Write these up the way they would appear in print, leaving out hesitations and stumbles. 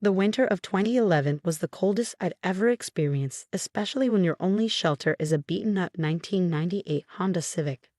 The winter of 2011 was the coldest I'd ever experienced, especially when your only shelter is a beaten-up 1998 Honda Civic.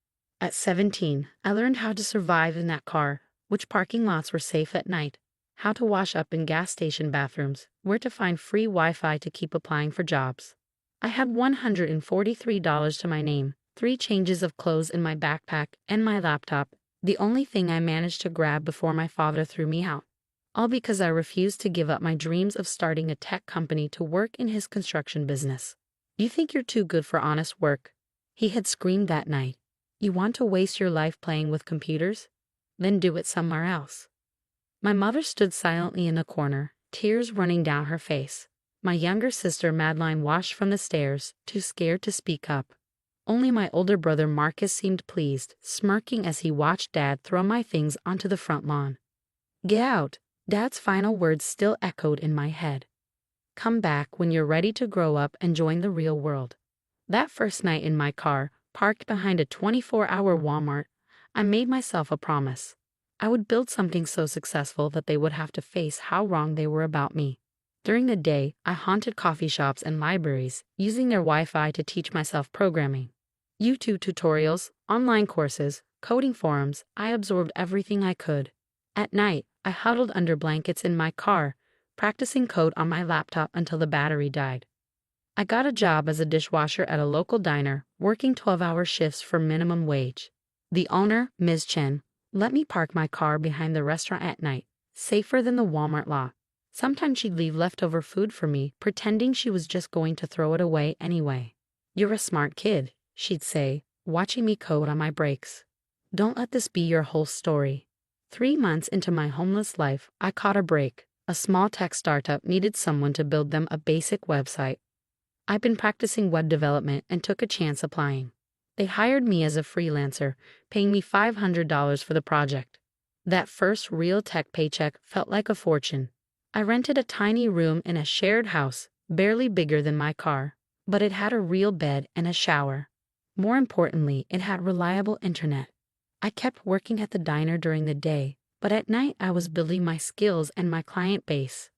At 17, I learned how to survive in that car, which parking lots were safe at night, how to wash up in gas station bathrooms, where to find free Wi-Fi to keep applying for jobs. I had $143 to my name, 3 changes of clothes in my backpack, and my laptop, the only thing I managed to grab before my father threw me out. All because I refused to give up my dreams of starting a tech company to work in his construction business. "You think you're too good for honest work?" he had screamed that night. "You want to waste your life playing with computers? Then do it somewhere else." My mother stood silently in a corner, tears running down her face. My younger sister Madeline watched from the stairs, too scared to speak up. Only my older brother Marcus seemed pleased, smirking as he watched Dad throw my things onto the front lawn. "Get out!" Dad's final words still echoed in my head. "Come back when you're ready to grow up and join the real world." That first night in my car, parked behind a 24-hour Walmart, I made myself a promise. I would build something so successful that they would have to face how wrong they were about me. During the day, I haunted coffee shops and libraries, using their Wi-Fi to teach myself programming. YouTube tutorials, online courses, coding forums, I absorbed everything I could. At night, I huddled under blankets in my car, practicing code on my laptop until the battery died. I got a job as a dishwasher at a local diner, working 12-hour shifts for minimum wage. The owner, Ms. Chen, let me park my car behind the restaurant at night, safer than the Walmart lot. Sometimes she'd leave leftover food for me, pretending she was just going to throw it away anyway. "You're a smart kid," she'd say, watching me code on my breaks. "Don't let this be your whole story." 3 months into my homeless life, I caught a break. A small tech startup needed someone to build them a basic website. I'd been practicing web development and took a chance applying. They hired me as a freelancer, paying me $500 for the project. That first real tech paycheck felt like a fortune. I rented a tiny room in a shared house, barely bigger than my car, but it had a real bed and a shower. More importantly, it had reliable internet. I kept working at the diner during the day, but at night I was building my skills and my client base.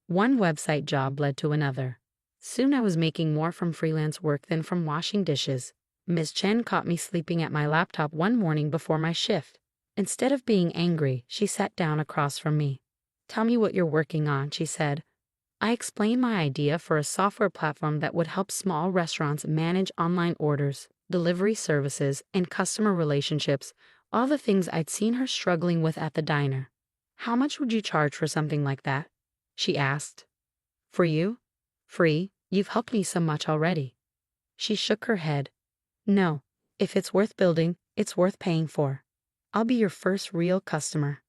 One website job led to another. Soon I was making more from freelance work than from washing dishes. Ms. Chen caught me sleeping at my laptop one morning before my shift. Instead of being angry, she sat down across from me. "Tell me what you're working on," she said. I explained my idea for a software platform that would help small restaurants manage online orders, delivery services, and customer relationships, all the things I'd seen her struggling with at the diner. "How much would you charge for something like that?" she asked. "For you? Free. You've helped me so much already." She shook her head. "No, if it's worth building, it's worth paying for. I'll be your first real customer."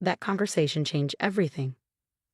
That conversation changed everything.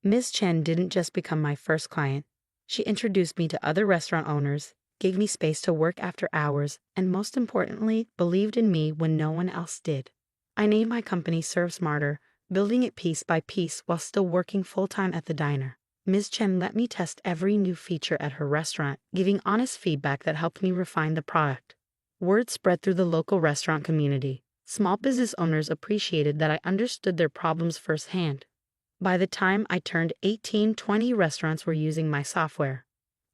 Ms. Chen didn't just become my first client. She introduced me to other restaurant owners, gave me space to work after hours, and most importantly, believed in me when no one else did. I named my company Serve Smarter, building it piece by piece while still working full-time at the diner. Ms. Chen let me test every new feature at her restaurant, giving honest feedback that helped me refine the product. Word spread through the local restaurant community. Small business owners appreciated that I understood their problems firsthand. By the time I turned 18, 20 restaurants were using my software.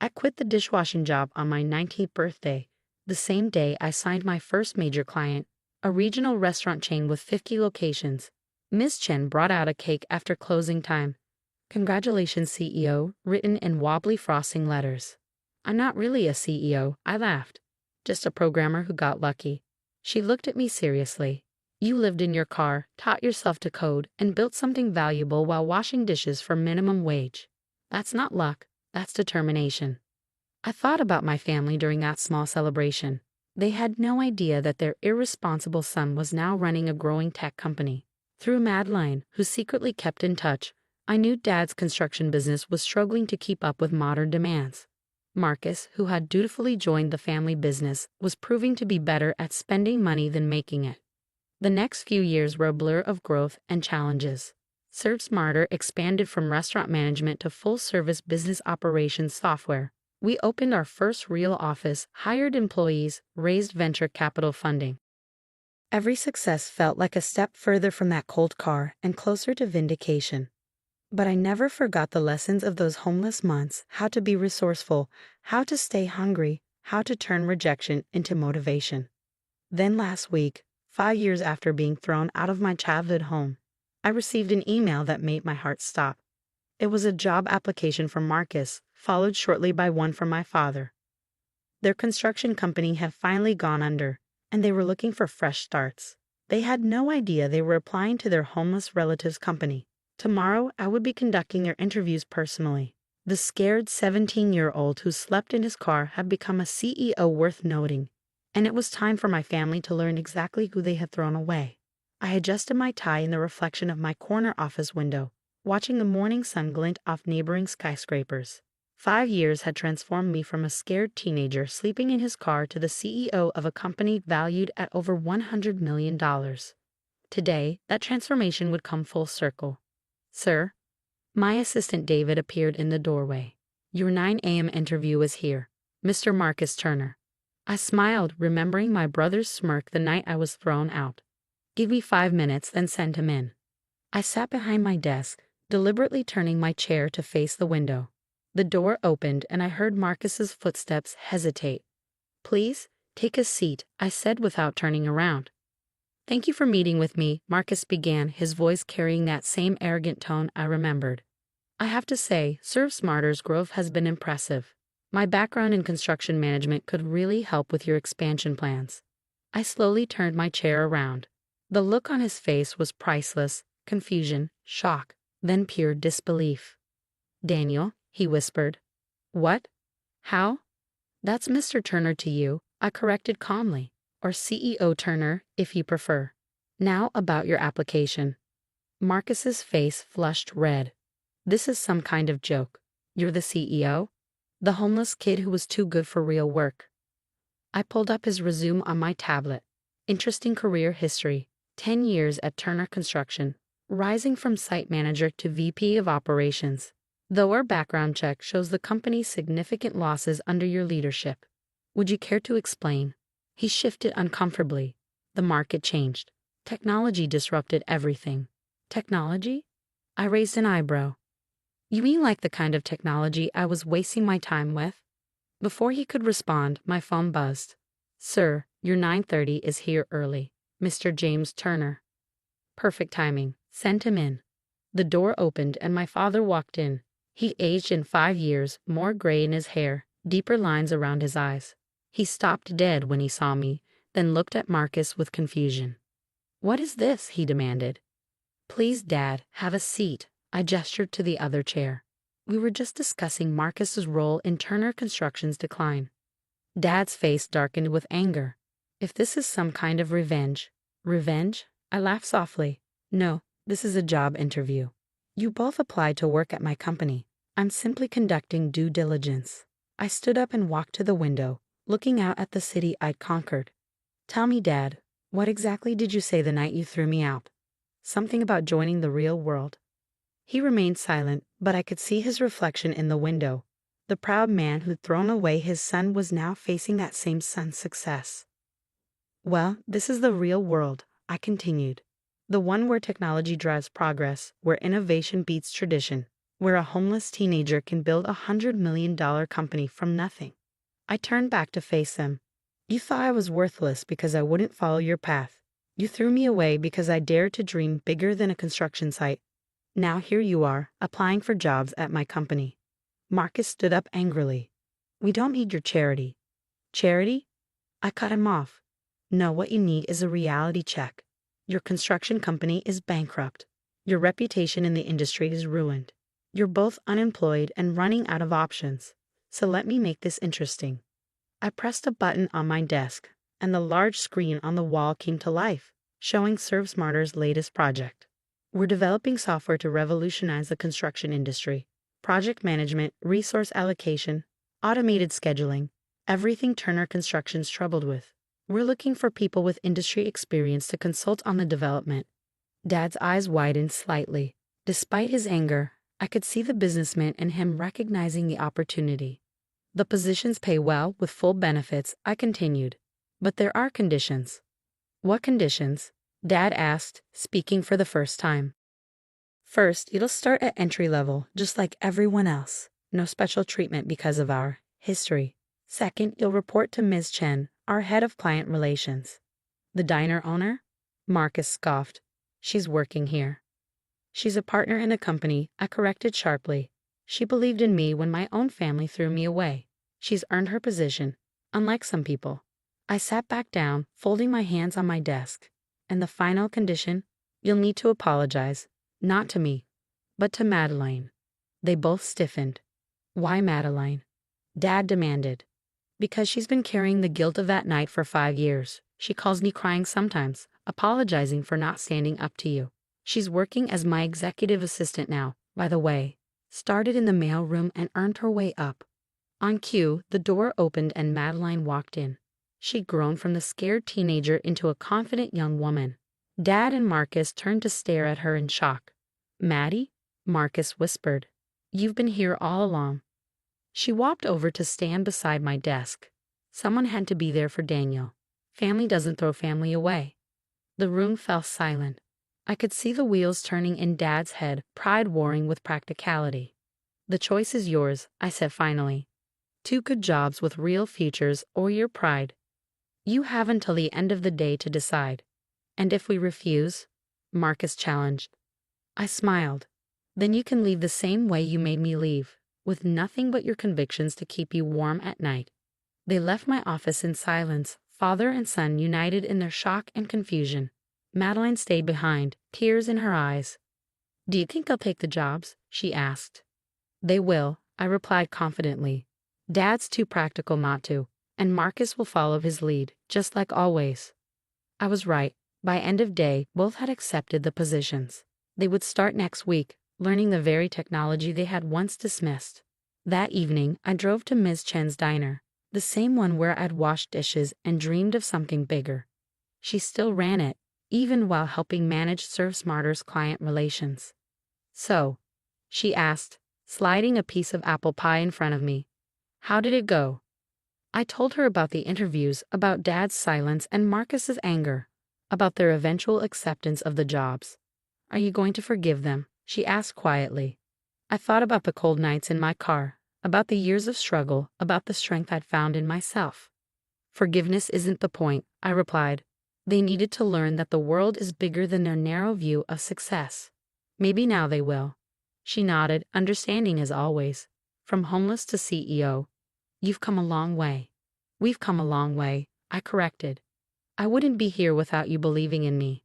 I quit the dishwashing job on my 19th birthday, the same day I signed my first major client, a regional restaurant chain with 50 locations. Ms. Chen brought out a cake after closing time. "Congratulations, CEO," written in wobbly frosting letters. "I'm not really a CEO," I laughed. "Just a programmer who got lucky." She looked at me seriously. "You lived in your car, taught yourself to code, and built something valuable while washing dishes for minimum wage. That's not luck, that's determination." I thought about my family during that small celebration. They had no idea that their irresponsible son was now running a growing tech company. Through Madeline, who secretly kept in touch, I knew Dad's construction business was struggling to keep up with modern demands. Marcus, who had dutifully joined the family business, was proving to be better at spending money than making it. The next few years were a blur of growth and challenges. Serve Smarter expanded from restaurant management to full-service business operations software. We opened our first real office, hired employees, raised venture capital funding. Every success felt like a step further from that cold car and closer to vindication. But I never forgot the lessons of those homeless months: how to be resourceful, how to stay hungry, how to turn rejection into motivation. Then last week, 5 years after being thrown out of my childhood home, I received an email that made my heart stop. It was a job application from Marcus, followed shortly by one from my father. Their construction company had finally gone under, and they were looking for fresh starts. They had no idea they were applying to their homeless relative's company. Tomorrow, I would be conducting their interviews personally. The scared 17-year-old who slept in his car had become a CEO worth noting, and it was time for my family to learn exactly who they had thrown away. I adjusted my tie in the reflection of my corner office window, watching the morning sun glint off neighboring skyscrapers. 5 years had transformed me from a scared teenager sleeping in his car to the CEO of a company valued at over $100 million. Today, that transformation would come full circle. "Sir?" My assistant David appeared in the doorway. "Your 9 a.m. interview is here, Mr. Marcus Turner." I smiled, remembering my brother's smirk the night I was thrown out. "Give me 5 minutes, then send him in." I sat behind my desk, deliberately turning my chair to face the window. The door opened and I heard Marcus's footsteps hesitate. "Please, take a seat," I said without turning around. "Thank you for meeting with me," Marcus began, his voice carrying that same arrogant tone I remembered. "I have to say, ServSmarter's growth has been impressive. My background in construction management could really help with your expansion plans." I slowly turned my chair around. The look on his face was priceless: confusion, shock, then pure disbelief. "Daniel," he whispered. "What? How?" "That's Mr. Turner to you," I corrected calmly. "Or CEO Turner, if you prefer. Now about your application." Marcus's face flushed red. "This is some kind of joke. You're the CEO? The homeless kid who was too good for real work." I pulled up his resume on my tablet. Interesting career history: 10 years at Turner Construction, rising from site manager to VP of operations. Though our background check shows the company's significant losses under your leadership. Would you care to explain? He shifted uncomfortably. The market changed. Technology disrupted everything. Technology? I raised an eyebrow. You mean like the kind of technology I was wasting my time with? Before he could respond, my phone buzzed. "Sir, your 9:30 is here early. Mr. James Turner." Perfect timing. Send him in. The door opened and my father walked in. He aged in 5 years, more gray in his hair, deeper lines around his eyes. He stopped dead when he saw me, then looked at Marcus with confusion. "What is this?" he demanded. "Please, Dad, have a seat." I gestured to the other chair. We were just discussing Marcus's role in Turner Construction's decline. Dad's face darkened with anger. "If this is some kind of revenge." "Revenge?" I laughed softly. "No, this is a job interview. You both applied to work at my company. I'm simply conducting due diligence." I stood up and walked to the window, looking out at the city I'd conquered. "Tell me, Dad, what exactly did you say the night you threw me out?" "Something about joining the real world." He remained silent, but I could see his reflection in the window. The proud man who'd thrown away his son was now facing that same son's success. "Well, this is the real world," I continued. "The one where technology drives progress, where innovation beats tradition, where a homeless teenager can build $100 million company from nothing." I turned back to face them. "You thought I was worthless because I wouldn't follow your path. You threw me away because I dared to dream bigger than a construction site. Now here you are, applying for jobs at my company." Marcus stood up angrily. "We don't need your charity." "Charity?" I cut him off. "No, what you need is a reality check. Your construction company is bankrupt. Your reputation in the industry is ruined. You're both unemployed and running out of options. So let me make this interesting." I pressed a button on my desk, and the large screen on the wall came to life, showing ServSmarter's latest project. "We're developing software to revolutionize the construction industry. Project management, resource allocation, automated scheduling, everything Turner Construction's troubled with. We're looking for people with industry experience to consult on the development." Dad's eyes widened slightly. Despite his anger, I could see the businessman in him recognizing the opportunity. "The positions pay well with full benefits," I continued. "But there are conditions." "What conditions?" Dad asked, speaking for the first time. First, it'll start at entry level, just like everyone else. No special treatment because of our history. Second, you'll report to Ms. Chen, our head of client relations. The diner owner? Marcus scoffed. She's working here. She's a partner in the company, I corrected sharply. She believed in me when my own family threw me away. She's earned her position, unlike some people. I sat back down, folding my hands on my desk. And the final condition? You'll need to apologize. Not to me, but to Madeline. They both stiffened. Why Madeline? Dad demanded. Because she's been carrying the guilt of that night for 5 years. She calls me crying sometimes, apologizing for not standing up to you. She's working as my executive assistant now, by the way. Started in the mail room and earned her way up. On cue, the door opened and Madeline walked in. She'd grown from the scared teenager into a confident young woman. Dad and Marcus turned to stare at her in shock. Maddie? Marcus whispered. You've been here all along. She walked over to stand beside my desk. Someone had to be there for Daniel. Family doesn't throw family away. The room fell silent. I could see the wheels turning in Dad's head, pride warring with practicality. The choice is yours, I said finally. 2 good jobs with real futures or your pride. You have until the end of the day to decide. And if we refuse? Marcus challenged. I smiled. Then you can leave the same way you made me leave, with nothing but your convictions to keep you warm at night. They left my office in silence, father and son united in their shock and confusion. Madeline stayed behind, tears in her eyes. Do you think they'll take the jobs? She asked. They will, I replied confidently. Dad's too practical not to, and Marcus will follow his lead, just like always. I was right. By end of day, both had accepted the positions. They would start next week, learning the very technology they had once dismissed. That evening, I drove to Ms. Chen's diner, the same one where I'd washed dishes and dreamed of something bigger. She still ran it, even while helping manage Serve Smarter's client relations. So, she asked, sliding a piece of apple pie in front of me. How did it go? I told her about the interviews, about Dad's silence and Marcus's anger, about their eventual acceptance of the jobs. Are you going to forgive them? She asked quietly. I thought about the cold nights in my car, about the years of struggle, about the strength I'd found in myself. Forgiveness isn't the point, I replied. They needed to learn that the world is bigger than their narrow view of success. Maybe now they will. She nodded, understanding as always. From homeless to CEO. You've come a long way. We've come a long way, I corrected. I wouldn't be here without you believing in me.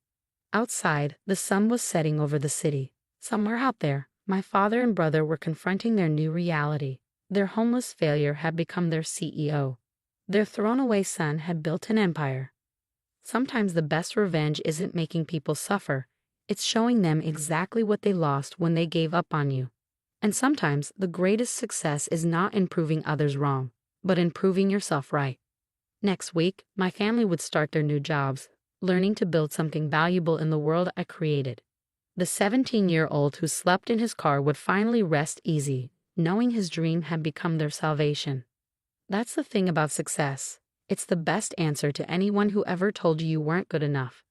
Outside, the sun was setting over the city. Somewhere out there, my father and brother were confronting their new reality. Their homeless failure had become their CEO. Their thrown-away son had built an empire. Sometimes the best revenge isn't making people suffer. It's showing them exactly what they lost when they gave up on you. And sometimes the greatest success is not in proving others wrong, but in proving yourself right. Next week, my family would start their new jobs, learning to build something valuable in the world I created. The 17-year-old who slept in his car would finally rest easy, knowing his dream had become their salvation. That's the thing about success. It's the best answer to anyone who ever told you weren't good enough.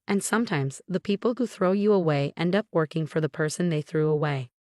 And sometimes the people who throw you away end up working for the person they threw away.